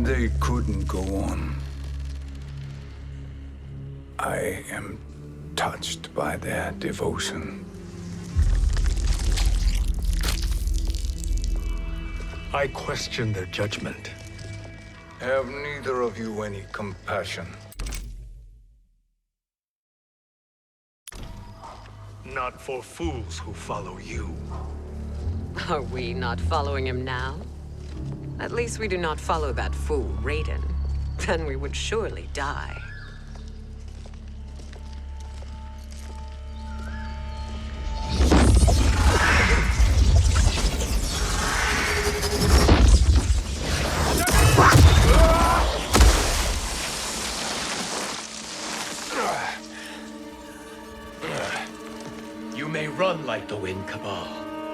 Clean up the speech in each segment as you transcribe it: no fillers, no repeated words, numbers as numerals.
They couldn't go on. I am touched by their devotion. I question their judgment. Have neither of you any compassion? Not for fools who follow you. Are we not following him now? At least we do not follow that fool, Raiden. Then we would surely die. You may run like the wind, Cabal,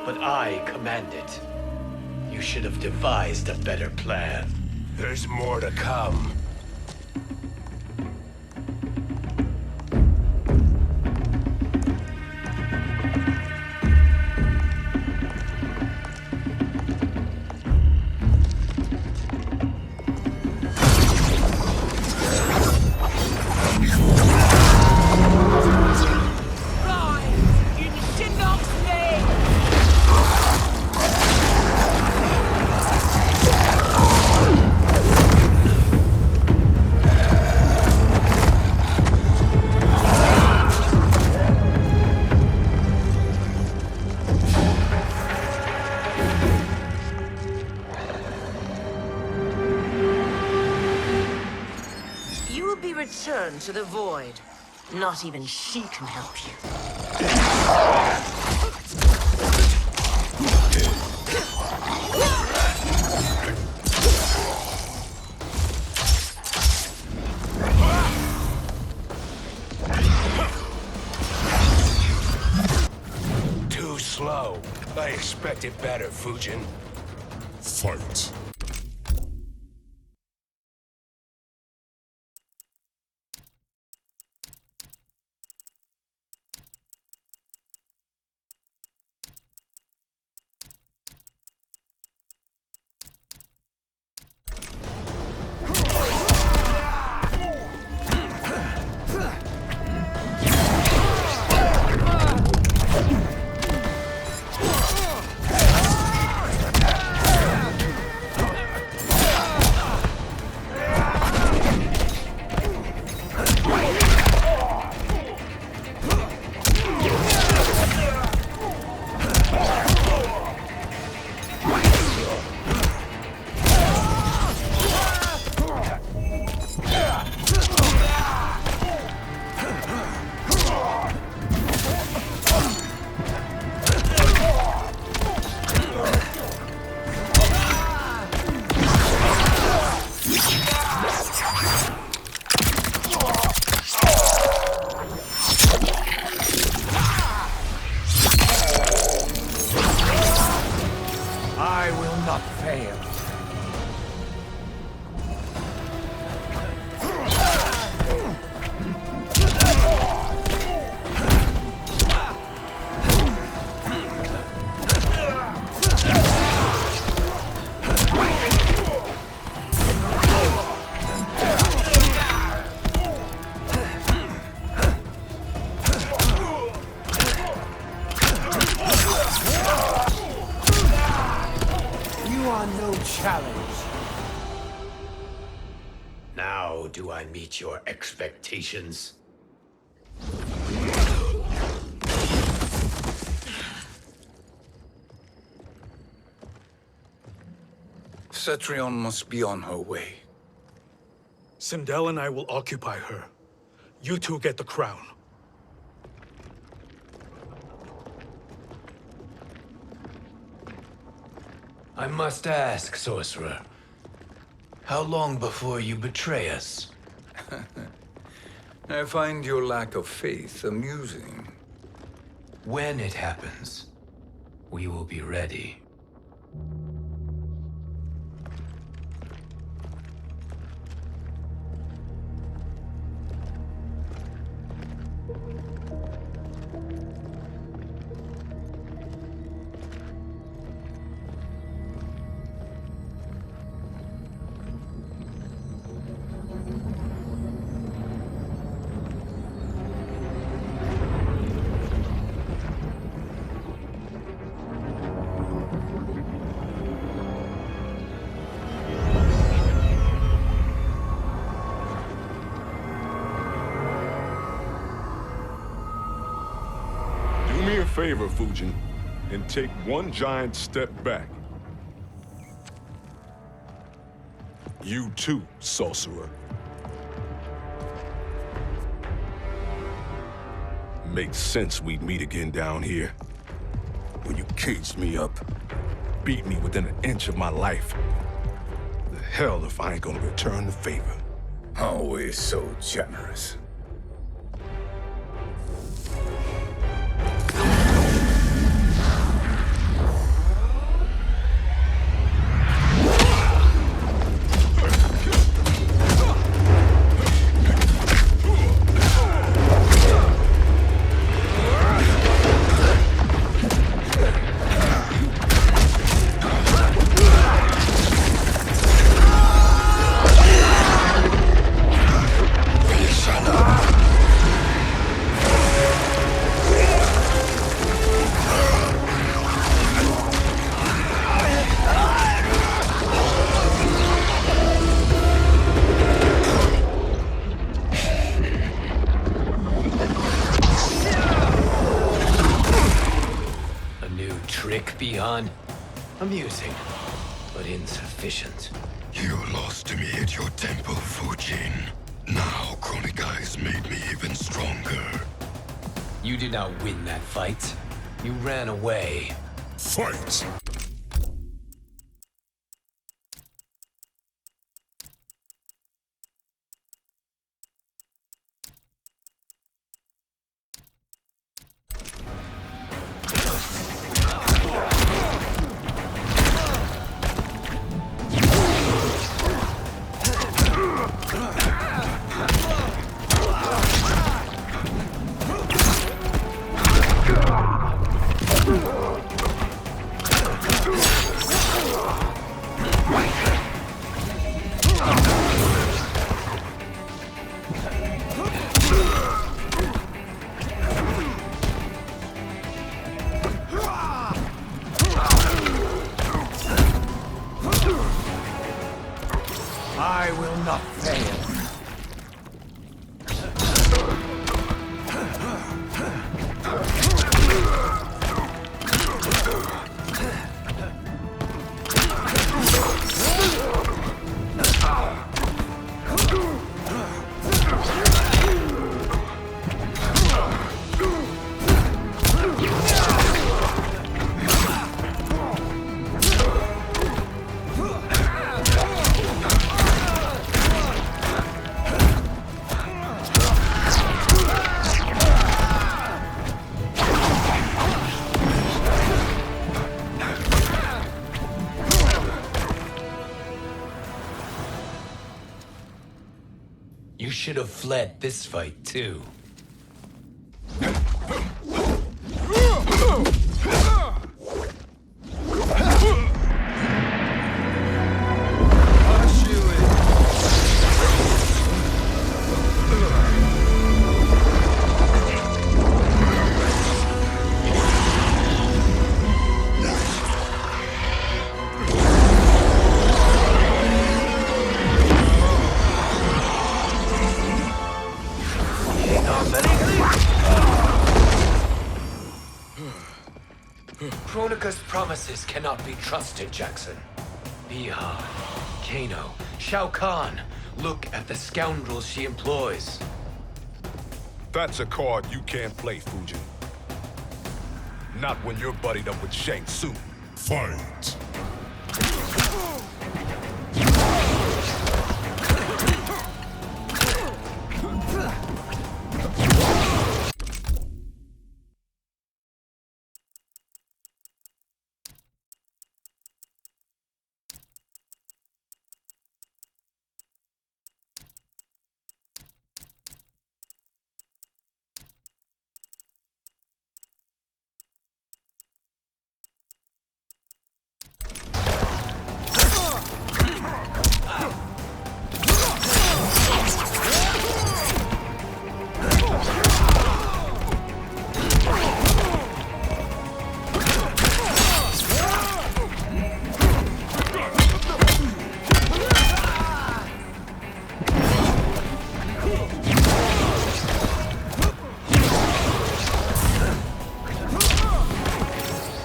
but I command it. You should have devised a better plan. There's more to come. Return to the void. Not even she can help you. Too slow. I expected better, Fujin. Fight. I will not fail. You are no challenge. Now do I meet your expectations? Cetrion must be on her way. Sindel and I will occupy her. You two get the crown. I must ask, sorcerer. How long before you betray us? I find your lack of faith amusing. When it happens, we will be ready. favor, Fujin, and take one giant step back. You too, sorcerer. Makes sense we'd meet again down here. When you caged me up, beat me within an inch of my life. The hell if I ain't gonna return the favor. Always so generous. Beyond amusing, but insufficient. You lost to me at your temple, Fujin. Now Chronic Eyes made me even stronger. You did not win that fight. You ran away. Fight! I will not fail. You should have fled this fight, too. Kronika's promises cannot be trusted, Jackson. Biha, Kano, Shao Kahn. Look at the scoundrels she employs. That's a card you can't play, Fujin. Not when you're buddied up with Shang Tsung. Fight!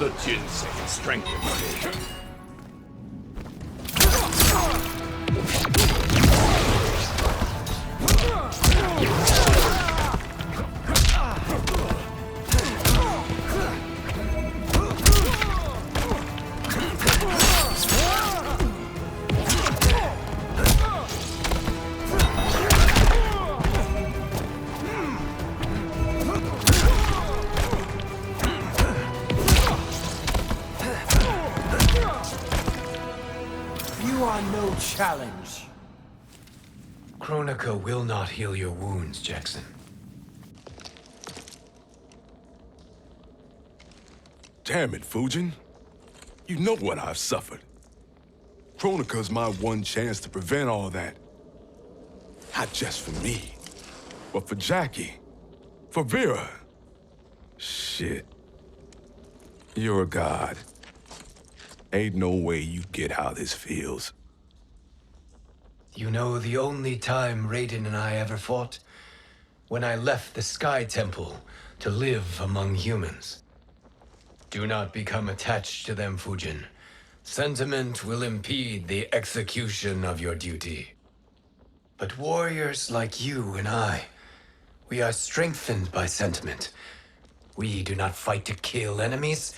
The ginseng strengthens me. You are no challenge. Kronika will not heal your wounds, Jackson. Damn it, Fujin. You know what I've suffered. Kronika's my one chance to prevent all that. Not just for me, but for Jackie, for Vera. Shit. You're a god. Ain't no way you get how this feels. You know the only time Raiden and I ever fought? When I left the Sky Temple to live among humans. Do not become attached to them, Fujin. Sentiment will impede the execution of your duty. But warriors like you and I, we are strengthened by sentiment. We do not fight to kill enemies.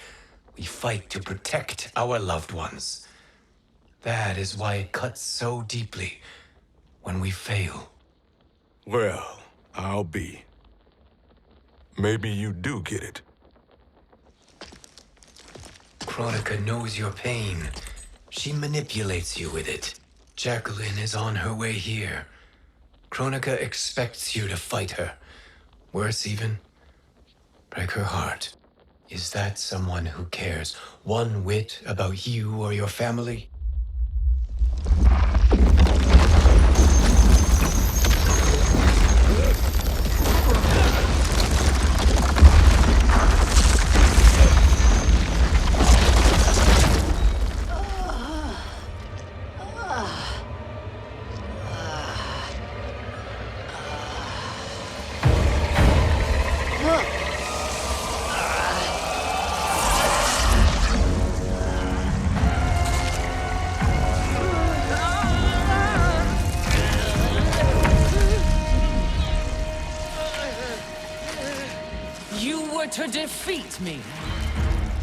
We fight to protect our loved ones. That is why it cuts so deeply when we fail. Well, I'll be. Maybe you do get it. Kronika knows your pain. She manipulates you with it. Jacqueline is on her way here. Kronika expects you to fight her. Worse even, break her heart. Is that someone who cares one whit about you or your family? You were to defeat me.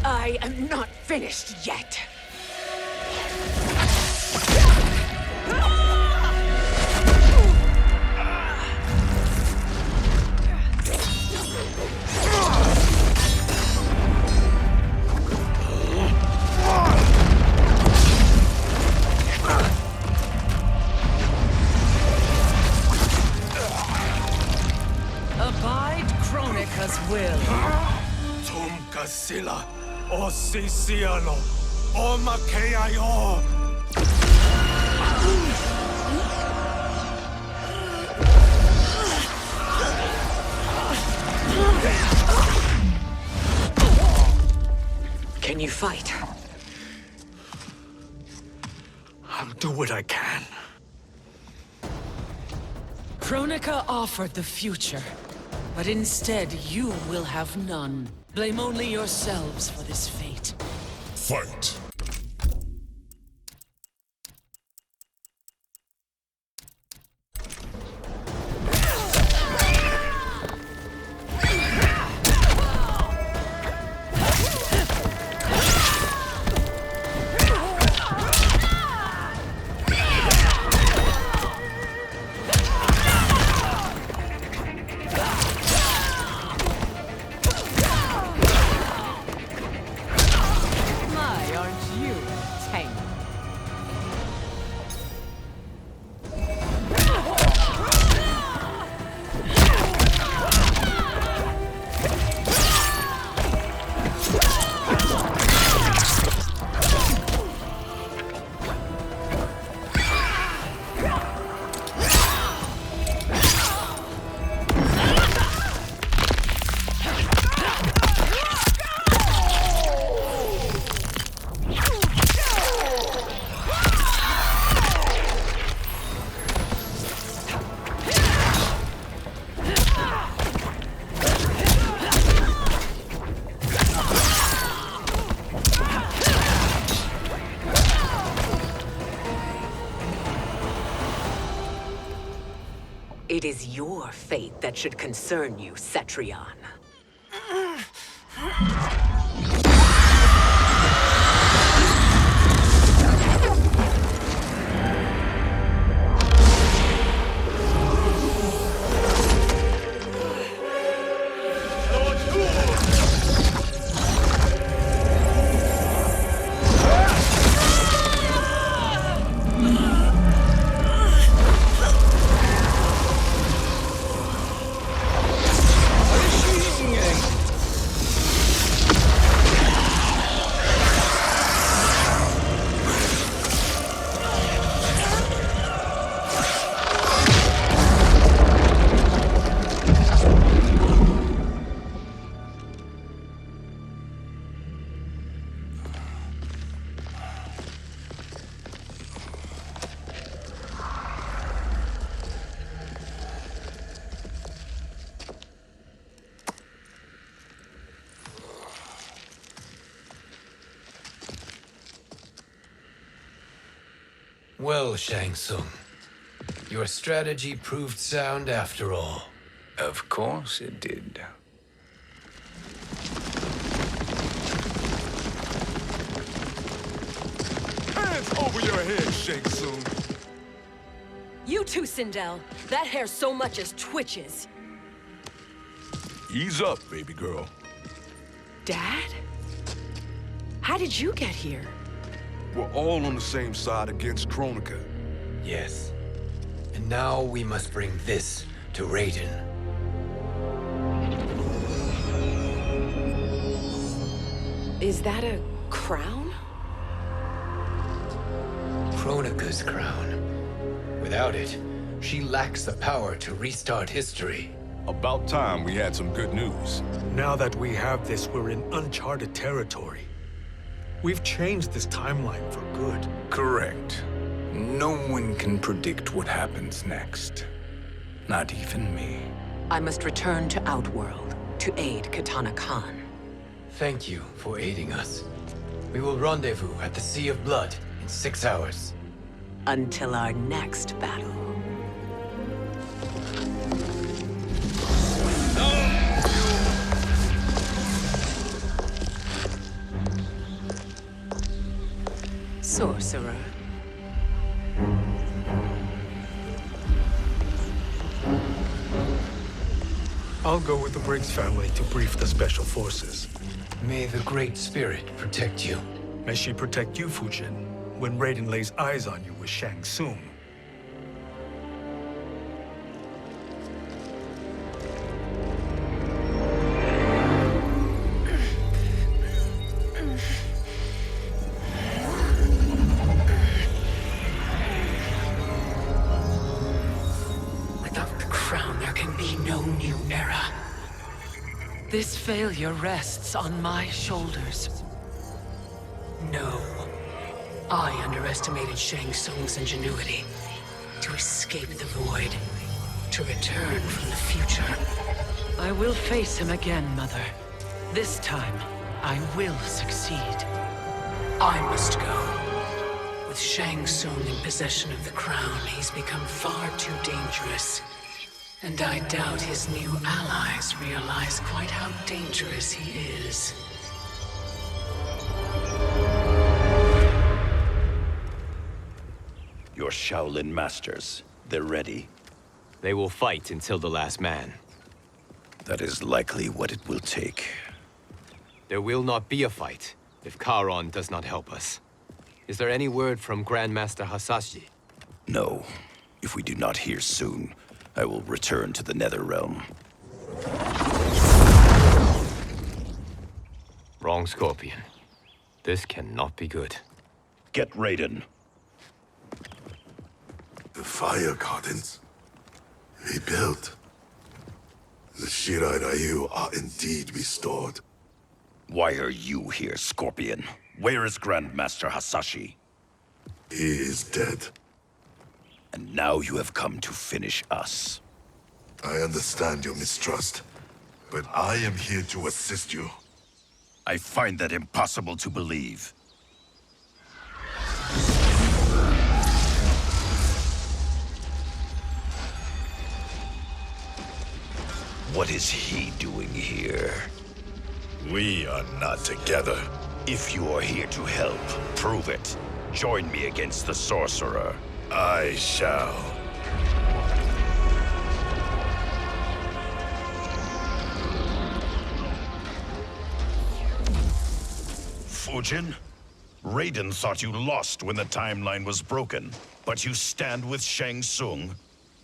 I am not finished yet. Abide Kronika's will. Tum kasila, o sisiano, o makeayo. Can you fight? I'll do what I can. Kronika offered the future, but instead you will have none. Blame only yourselves for this fate. Fight! My, aren't It is your fate that should concern you, Cetrion. Well, Shang Tsung, your strategy proved sound after all. Of course it did. Hands over your head, Shang Tsung. You too, Sindel. That hair so much as twitches. Ease up, baby girl. Dad? How did you get here? We're all on the same side against Kronika. Yes. And now we must bring this to Raiden. Is that a crown? Kronika's crown. Without it, she lacks the power to restart history. About time we had some good news. Now that we have this, we're in uncharted territory. We've changed this timeline for good. Correct. No one can predict what happens next. Not even me. I must return to Outworld to aid Katana Khan. Thank you for aiding us. We will rendezvous at the Sea of Blood in 6 hours. Until our next battle. Sorcerer. I'll go with the Briggs family to brief the Special Forces. May the Great Spirit protect you. May she protect you, Fujin, when Raiden lays eyes on you with Shang Tsung. Without the crown, there can be no new era. This failure rests on my shoulders. No. I underestimated Shang Tsung's ingenuity. To escape the void. To return from the future. I will face him again, Mother. This time, I will succeed. I must go. With Shang Tsung in possession of the crown, he's become far too dangerous. And I doubt his new allies realize quite how dangerous he is. Your Shaolin masters, they're ready. They will fight until the last man. That is likely what it will take. There will not be a fight if Charon does not help us. Is there any word from Grandmaster Hasashi? No. If we do not hear soon, I will return to the Netherrealm. Wrong, Scorpion. This cannot be good. Get Raiden. The fire gardens rebuilt. The Shirai Ryu are indeed restored. Why are you here, Scorpion? Where is Grandmaster Hasashi? He is dead. And now you have come to finish us. I understand your mistrust, but I am here to assist you. I find that impossible to believe. What is he doing here? We are not together. If you are here to help, prove it. Join me against the sorcerer. I shall. Fujin? Raiden thought you lost when the timeline was broken, but you stand with Shang Tsung.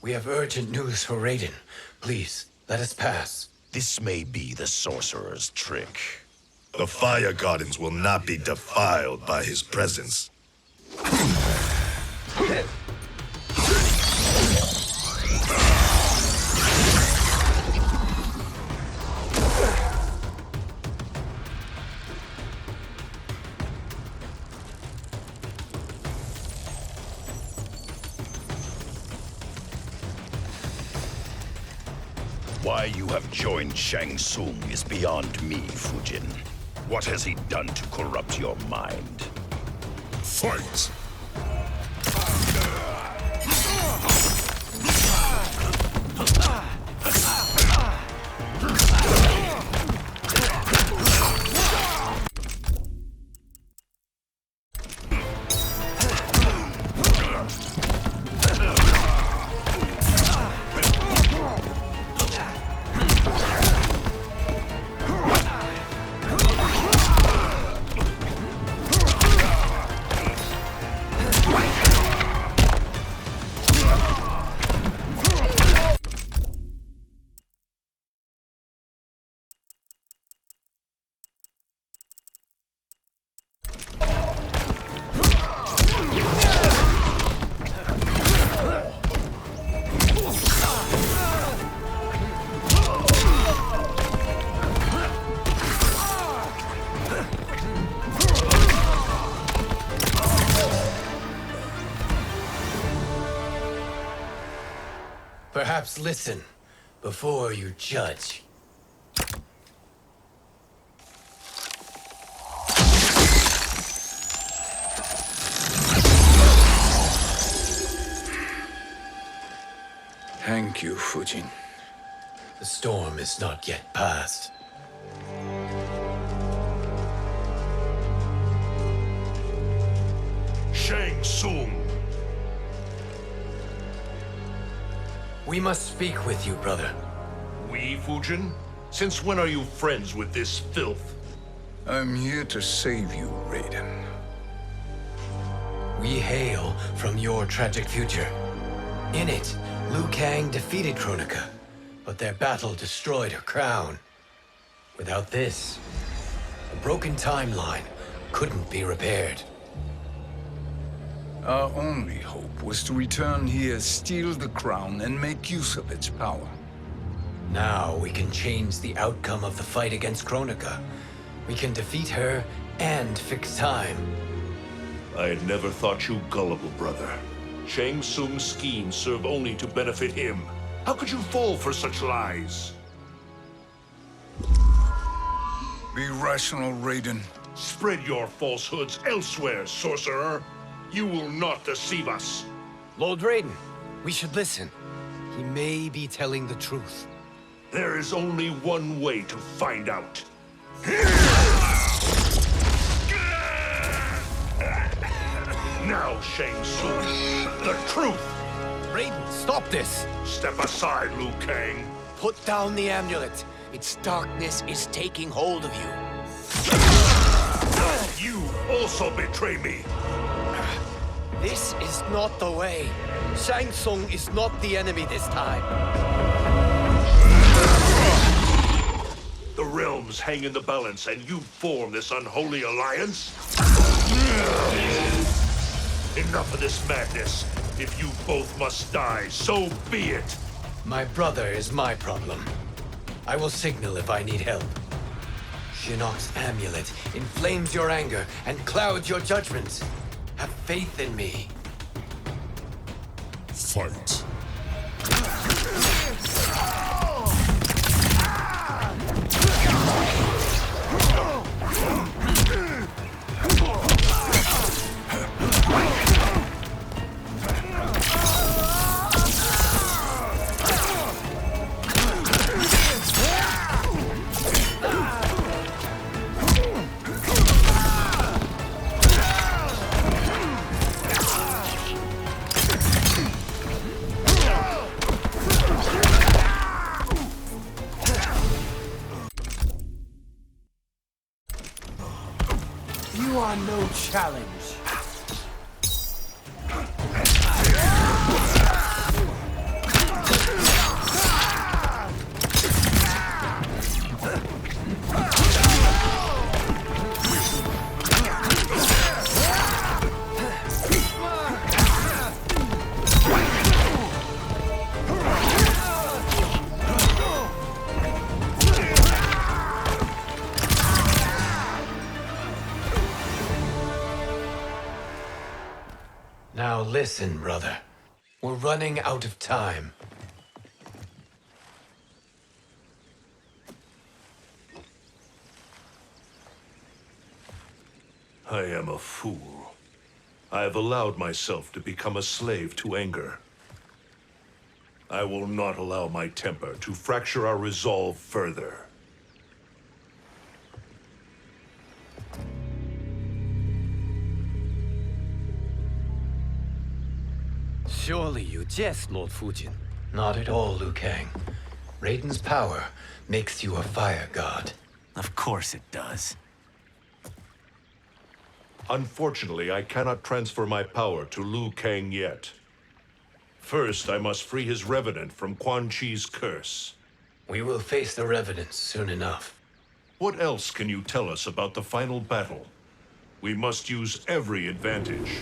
We have urgent news for Raiden. Please, let us pass. This may be the sorcerer's trick. The Fire Gardens will not be defiled by his presence. Why you have joined Shang Tsung is beyond me, Fujin. What has he done to corrupt your mind? Fight! Perhaps listen before you judge. Thank you, Fujin. The storm is not yet past. Shang Tsung! We must speak with you, brother. We, Fujin? Since when are you friends with this filth? I'm here to save you, Raiden. We hail from your tragic future. In it, Liu Kang defeated Kronika, but their battle destroyed her crown. Without this, a broken timeline couldn't be repaired. Our only hope was to return here, steal the crown, and make use of its power. Now we can change the outcome of the fight against Kronika. We can defeat her and fix time. I had never thought you gullible, brother. Shang Tsung's schemes serve only to benefit him. How could you fall for such lies? Be rational, Raiden. Spread your falsehoods elsewhere, sorcerer. You will not deceive us. Lord Raiden, we should listen. He may be telling the truth. There is only one way to find out. Now, Shang Tsung, the truth! Raiden, stop this! Step aside, Liu Kang. Put down the amulet. Its darkness is taking hold of you. You also betray me. This is not the way. Shang Tsung is not the enemy this time. The realms hang in the balance, and you form this unholy alliance? Enough of this madness. If you both must die, so be it. My brother is my problem. I will signal if I need help. Shinnok's amulet inflames your anger and clouds your judgments. Have faith in me. Fight. You are no challenge. Now listen, brother. We're running out of time. I am a fool. I have allowed myself to become a slave to anger. I will not allow my temper to fracture our resolve further. Surely you jest, Lord Fujin. Not at all, Liu Kang. Raiden's power makes you a fire god. Of course it does. Unfortunately, I cannot transfer my power to Liu Kang yet. First, I must free his revenant from Quan Chi's curse. We will face the revenants soon enough. What else can you tell us about the final battle? We must use every advantage.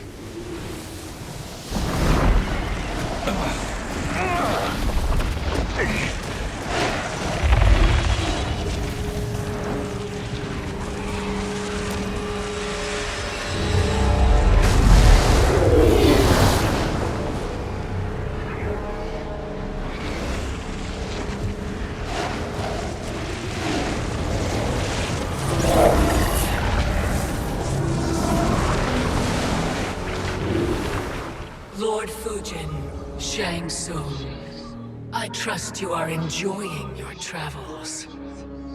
Lord Fujin, Shang Tsung, I trust you are enjoying your travels.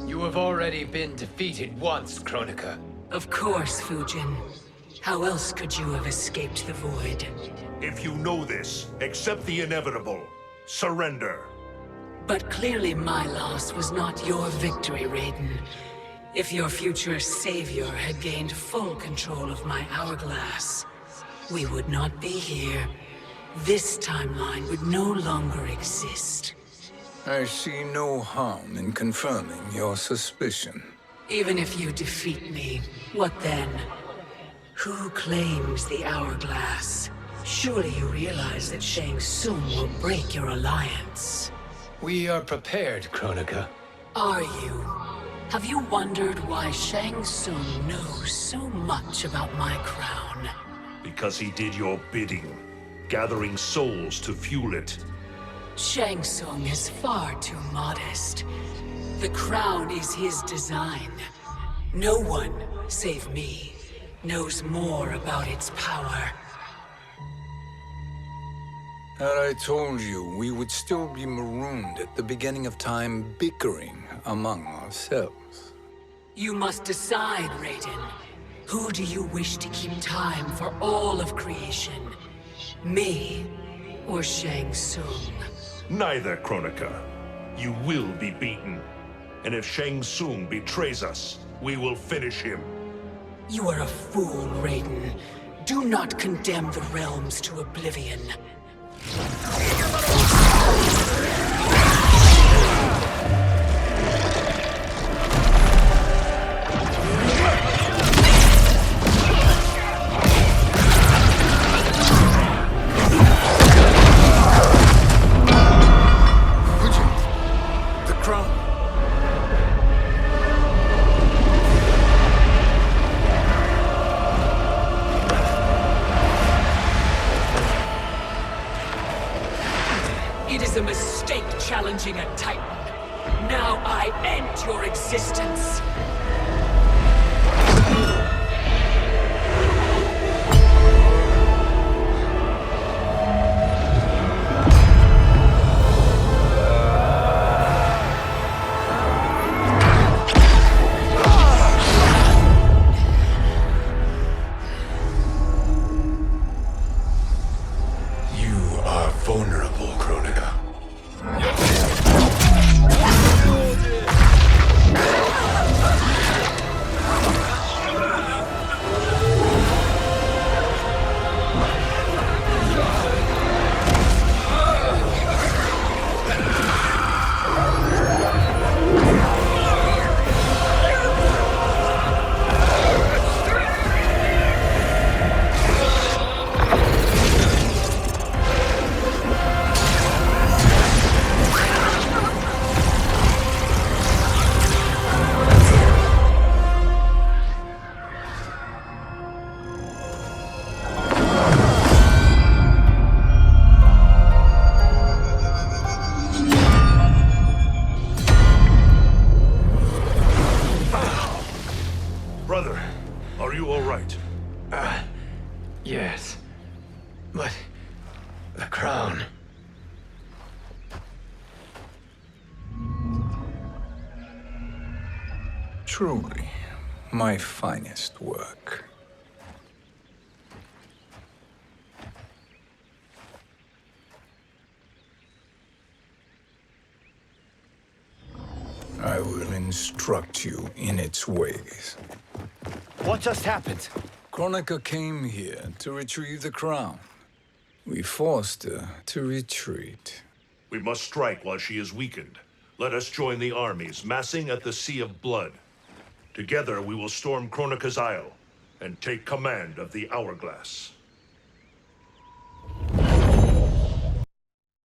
You have already been defeated once, Kronika. Of course, Fujin. How else could you have escaped the void? If you know this, accept the inevitable. Surrender. But clearly my loss was not your victory, Raiden. If your future savior had gained full control of my hourglass, we would not be here. This timeline would no longer exist. I see no harm in confirming your suspicion. Even if you defeat me, what then? Who claims the hourglass? Surely you realize that Shang Tsung will break your alliance. We are prepared, Kronika. Are you? Have you wondered why Shang Tsung knows so much about my crown? Because he did your bidding, gathering souls to fuel it. Shang Tsung is far too modest. The crown is his design. No one, save me, knows more about its power. Had I told you, we would still be marooned at the beginning of time, bickering among ourselves. You must decide, Raiden. Who do you wish to keep time for all of creation? Me or Shang Tsung? Neither, Kronika. You will be beaten. And if Shang Tsung betrays us, we will finish him. You are a fool, Raiden. Do not condemn the realms to oblivion. It is a mistake challenging a Titan. Now I end your existence. You are vulnerable, Kronika. right? Yes. But the crown. Truly, my finest work. I will instruct you in its ways. What just happened? Kronika came here to retrieve the crown. We forced her to retreat. We must strike while she is weakened. Let us join the armies, massing at the Sea of Blood. Together we will storm Kronika's Isle and take command of the Hourglass.